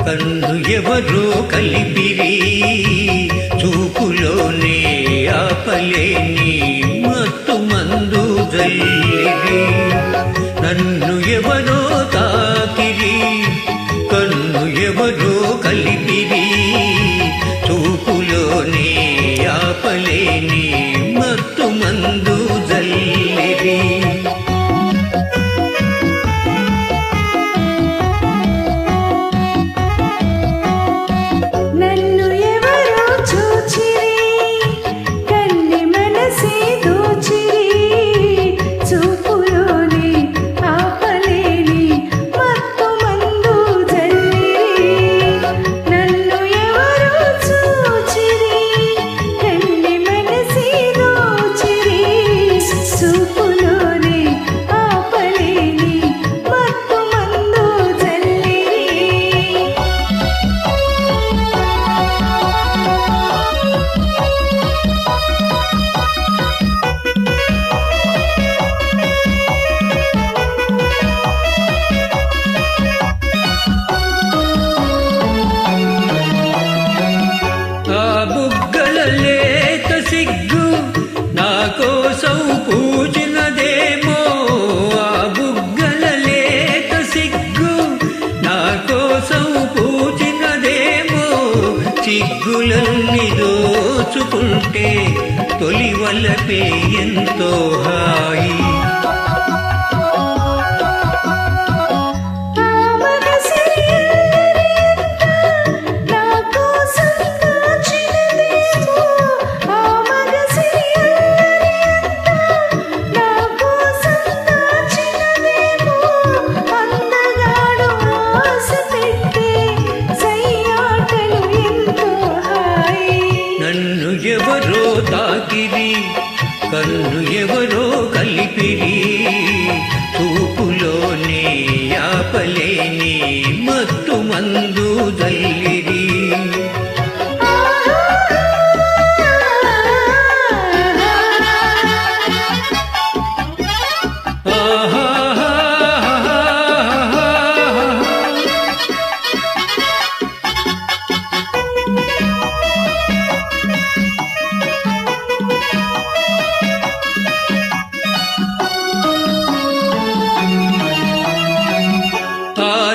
కన్ను ఎవరో కలిపిరి చూపులోనే ఆపలేని మత్తు మందు జల్లిరి నన్ను ఎవరో తాకిరి కన్ను ఎవరో కలిపిరి చూపులోనే ఆపలేని మత్తు మందు జల్లిరి కోసం పూజినదేమో ఆ బుగ్గల లేత సిగ్గు నా కోసం పూజినదేమో సిగ్గులన్నీ దోచుకుంటే తొలి వలపే ఎంతో హాయి ఎవరో తాకిరి కన్ను ఎవరో కలిపిరి చూపులోనే ఆపలేని మత్తు మందు జల్లిరి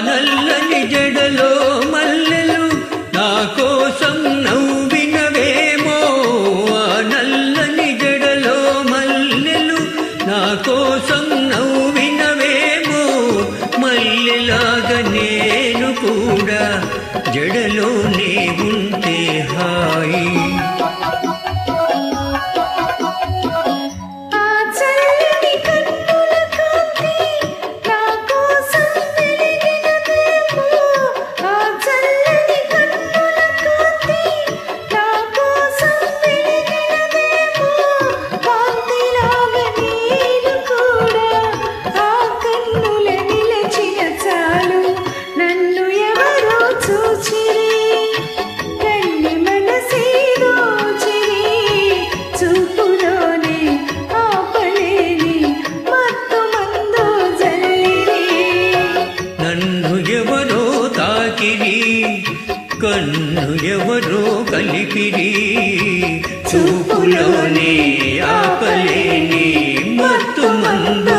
నల్లని జడలో మల్లెలు నా కోసం నవ్వినవేమో ఆ నల్లని జడలో మల్లెలు నా కోసం నవ్వినవేమో మల్లెలాగా నేను కూడా జడలోనే ఉంటే హాయి కన్ను ఎవరో కలిపిరి చూపులోనే ఆపలేని మత్తు మందు